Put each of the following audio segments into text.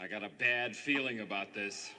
I got a bad feeling about this.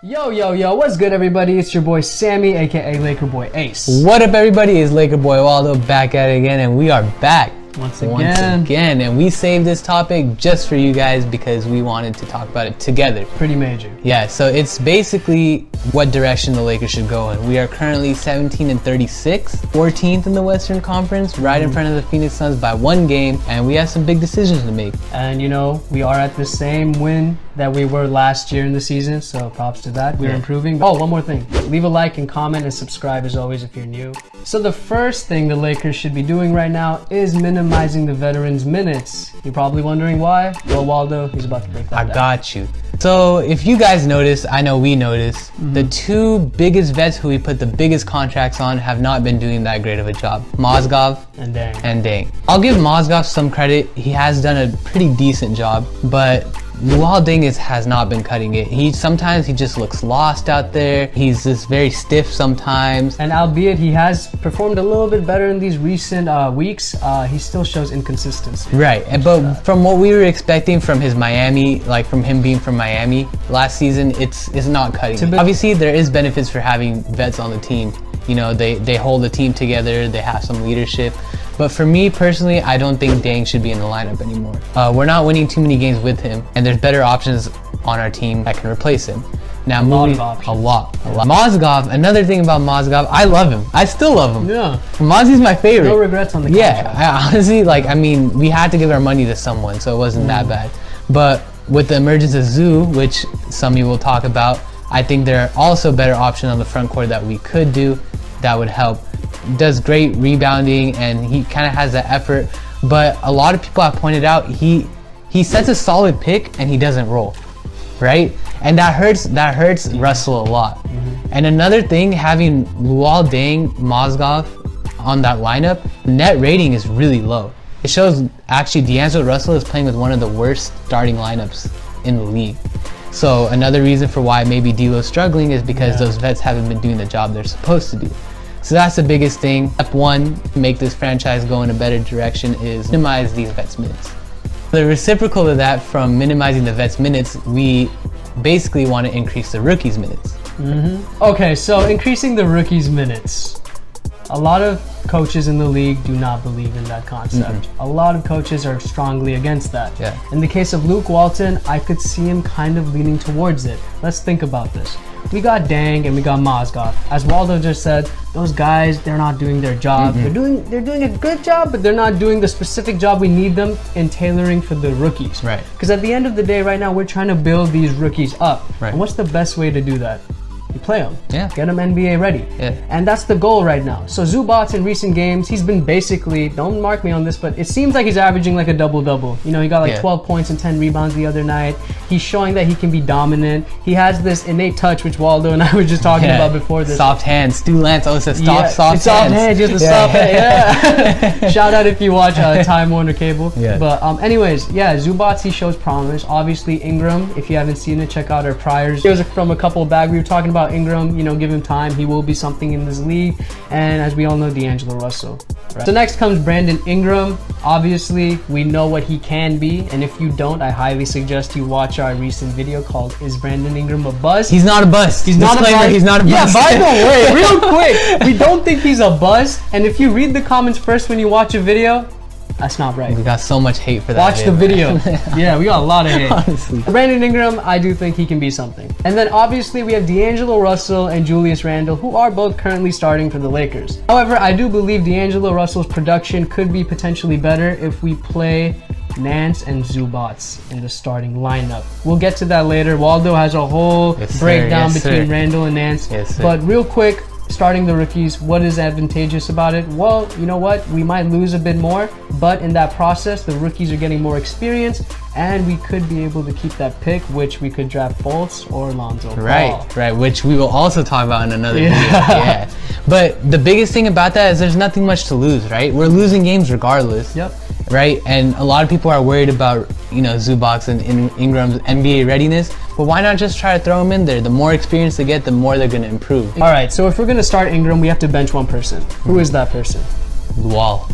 Yo, what's good everybody? It's your boy Sami, aka Laker Boy Ace. What up everybody, it's Laker Boy Waldo back at it again, and we are back once again, and we saved this topic just for you guys because we wanted to talk about it together. Pretty major. Yeah, so it's basically what direction the Lakers should go in. We are currently 17-36, 14th in the Western Conference, right in front of the Phoenix Suns by 1 game, and we have some big decisions to make. And you know, we are at the same win that we were last year in the season, so props to that. We're improving. Oh, one more thing. Leave a like and comment and subscribe as always if you're new. So the first thing the Lakers should be doing right now is minimizing the veterans' minutes. You're probably wondering why? Well, Waldo, he's about to break that down. I got you. So if you guys notice, I know we noticed, the two biggest vets who we put the biggest contracts on have not been doing that great of a job. Mozgov And Deng. I'll give Mozgov some credit. He has done a pretty decent job, but Deng has not been cutting it. Sometimes he just looks lost out there. He's just very stiff sometimes. And albeit he has performed a little bit better in these recent weeks, he still shows inconsistency. Right, but from what we were expecting from his Miami, like from him being from Miami last season, it's not cutting it. Obviously, there is benefits for having vets on the team. You know, they hold the team together, they have some leadership. But for me personally, I don't think Deng should be in the lineup anymore. We're not winning too many games with him, and there's better options on our team that can replace him. Now, a lot. Mozgov, another thing about Mozgov, I love him. I still love him. Yeah. Mozzy's my favorite. No regrets on the contract. Yeah, I honestly, we had to give our money to someone, so it wasn't that bad. But with the emergence of Zoo, which Sami will talk about, I think there are also better options on the front court that we could do that would help. Does great rebounding and he kind of has that effort, but a lot of people have pointed out he sets a solid pick and he doesn't roll, right? And that hurts Russell a lot. And another thing, having Deng, Mozgov on that lineup, net rating is really low. It shows actually D'Angelo Russell is playing with one of the worst starting lineups in the league. So another reason for why maybe D'Lo's struggling is because those vets haven't been doing the job they're supposed to do. So that's the biggest thing. Step one to make this franchise go in a better direction is minimize these vets' minutes. The reciprocal to that, from minimizing the vets' minutes, we basically want to increase the rookies' minutes. Okay, so increasing the rookies' minutes. A lot of coaches in the league do not believe in that concept. A lot of coaches are strongly against that. In the case of Walton, I could see him kind of leaning towards it. Let's think about this. We got Deng and we got Mozgov. As Waldo just said, those guys, they're not doing their job. They're doing a good job, but they're not doing the specific job we need them in tailoring for the rookies. Right. Because at the end of the day, right now, we're trying to build these rookies up. Right. And what's the best way to do that? You play them. Yeah. Get them NBA ready. Yeah. And that's the goal right now. So Zubac in recent games, he's been basically, don't mark me on this, but it seems like he's averaging like a double-double. You know, he got like 12 points and 10 rebounds the other night. He's showing that he can be dominant. He has this innate touch, which Waldo and I were just talking about before this. Soft hands. Stu Lance always says soft hands. Soft hands, just the soft hands. Shout out if you watch Time Warner Cable. But anyways, Zubac, he shows promise. Obviously, Ingram, if you haven't seen it, check out our priors. It was from a couple back. We were talking about Ingram, you know, give him time. He will be something in this league. And as we all know, D'Angelo Russell. Right? So next comes Brandon Ingram. Obviously, we know what he can be. And if you don't, I highly suggest you watch our recent video called Is Brandon Ingram a Bust? He's not a bust. He's not a bust. He's not a bust. Yeah, by the way, real quick, we don't think he's a bust. And if you read the comments first when you watch a video, that's not right. We got so much hate for that. Watch the video. Yeah, we got a lot of hate. Honestly. Brandon Ingram, I do think he can be something. And then obviously we have D'Angelo Russell and Julius Randle, who are both currently starting for the Lakers. However, I do believe D'Angelo Russell's production could be potentially better if we play Nance and Zubac in the starting lineup. We'll get to that later. Waldo has a whole breakdown between Randle and Nance. But real quick, starting the rookies, what is advantageous about it? Well, you know what? We might lose a bit more, but in that process, the rookies are getting more experience, and we could be able to keep that pick, which we could draft Fultz or Lonzo Ball. Right, which we will also talk about in another video. But the biggest thing about that is there's nothing much to lose, right? We're losing games regardless. Right? And a lot of people are worried about, you know, Zubac and Ingram's NBA readiness, but why not just try to throw them in there? The more experience they get, the more they're going to improve. All right, so if we're going to start Ingram, we have to bench one person. Who is that person? Luol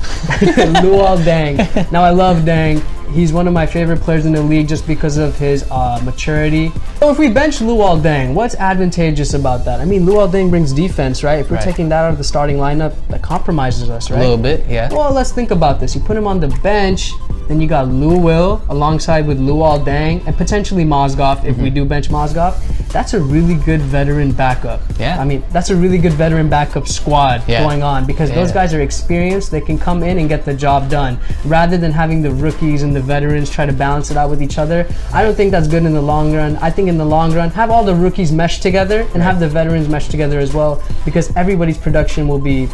Deng. Now I love Deng. He's one of my favorite players in the league just because of his maturity. So if we bench Deng, what's advantageous about that? I mean, Deng brings defense, right? If we're taking that out of the starting lineup, that compromises us, right? A little bit, yeah. Well, let's think about this. You put him on the bench, then you got Will alongside with Deng and potentially Mozgov if we do bench Mozgov. That's a really good veteran backup. Yeah. I mean, that's a really good veteran backup squad going on because those guys are experienced. They can come in and get the job done rather than having the rookies and the veterans try to balance it out with each other. I don't think that's good in the long run. I think in the long run, have all the rookies mesh together and have the veterans mesh together as well, because everybody's production will be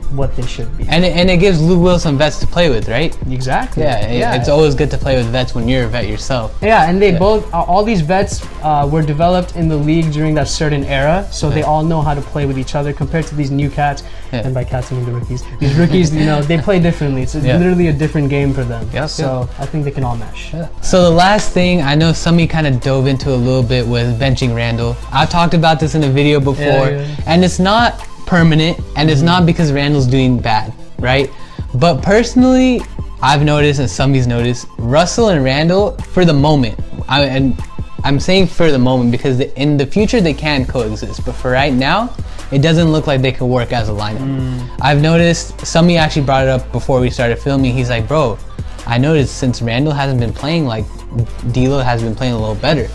what they should be. And it gives Will some vets to play with, right? Exactly. Yeah, it's always good to play with vets when you're a vet yourself. Yeah, and they both, all these vets were developed in the league during that certain era, so they all know how to play with each other compared to these new cats, and by cats I mean the rookies. These rookies, you know, they play differently. It's literally a different game for them. So I think they can all mesh. So the last thing, I know Sami kind of dove into a little bit with benching Randall. I've talked about this in a video before, and it's not permanent, and it's not because Randall's doing bad, right? But personally, I've noticed, and Sami's noticed, Russell and Randall, for the moment, and I'm saying for the moment because in the future they can coexist, but for right now, it doesn't look like they could work as a lineup. I've noticed, Sami actually brought it up before we started filming, he's like, bro, I noticed since Randall hasn't been playing, like D'Lo has been playing a little better.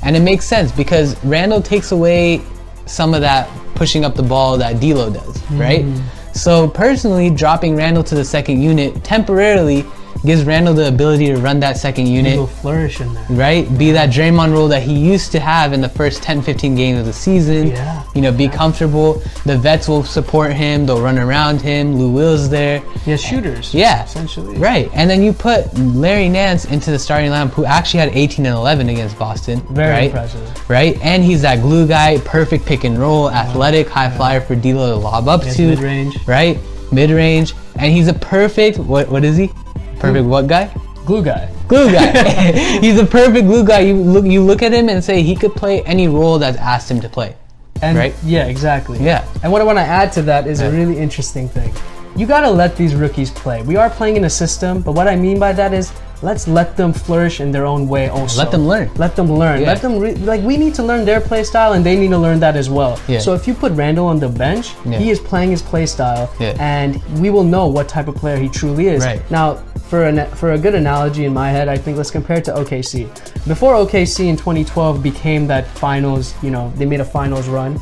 And it makes sense because Randall takes away some of that pushing up the ball that D'Lo does, right? So personally, dropping Randall to the second unit temporarily gives Randall the ability to run that second unit. He will flourish in there. Right? Be that Draymond role that he used to have in the first 10-15 games of the season. You know, be comfortable. The vets will support him. They'll run around him. Will's there. He has shooters. Essentially. Right. And then you put Larry Nance into the starting lineup, who actually had 18 and 11 against Boston. Very impressive. Right? And he's that glue guy, perfect pick and roll, athletic, high flyer for D'Lo to lob up to. Mid-range. Right? Mid-range. And he's a perfect, what is he? Perfect what guy? Glue guy. Glue guy. He's a perfect glue guy. You look at him and say he could play any role that's asked him to play. And right? Yeah, exactly. Yeah. And what I want to add to that is a really interesting thing. You got to let these rookies play. We are playing in a system, but what I mean by that is let's let them flourish in their own way also. Let them learn. Let them learn. Let them, like, we need to learn their play style and they need to learn that as well. So if you put Randall on the bench, he is playing his play style and we will know what type of player he truly is. Now, for a good analogy in my head, I think let's compare it to OKC. Before OKC in 2012 became that finals, you know, they made a finals run,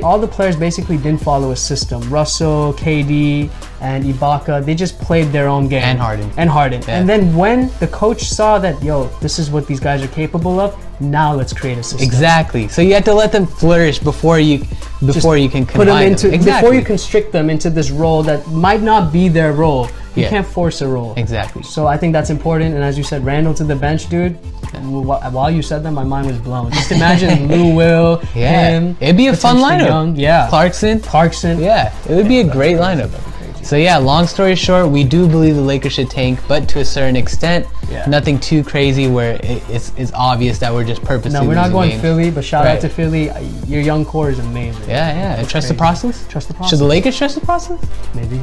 all the players basically didn't follow a system. Russell, KD, and Ibaka, they just played their own game. And Harden. And then when the coach saw that, yo, this is what these guys are capable of, now let's create a system. Exactly. So you have to let them flourish before you can put them into them. before you constrict them into this role that might not be their role. You can't force a role. Exactly. So I think that's important. And as you said, Randall to the bench, dude. While you said that, my mind was blown. Just imagine Will, him. It'd be a fun lineup. Young, Clarkson. Yeah, it would be a great lineup. So yeah, long story short, we do believe the Lakers should tank, but to a certain extent, nothing too crazy where it's obvious that we're just purposely No, we're not going games. Philly, but shout out to Philly. Your young core is amazing. And trust the process? Trust the process. Should the Lakers trust the process? Maybe.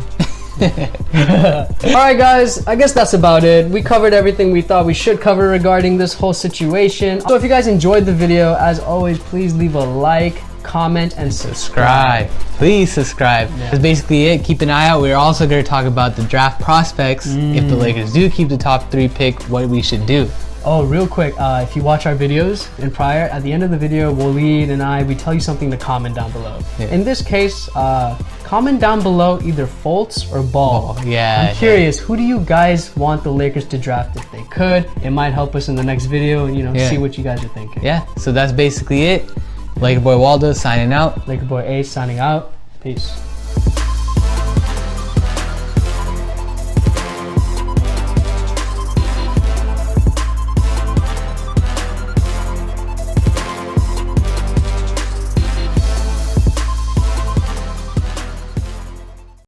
Alright guys, I guess that's about it. We covered everything we thought we should cover regarding this whole situation. So if you guys enjoyed the video, as always, please leave a like, comment, and subscribe. Please subscribe. That's basically it. Keep an eye out. We're also going to talk about the draft prospects. If the Lakers do keep the top 3 pick, what we should do. Oh, real quick, if you watch our videos in prior, at the end of the video, Waleed and we tell you something to comment down below. In this case, comment down below either Fultz or Ball. I'm curious, who do you guys want the Lakers to draft if they could? It might help us in the next video and see what you guys are thinking. So that's basically it. Laker boy Waldo signing out. Laker boy A signing out. Peace.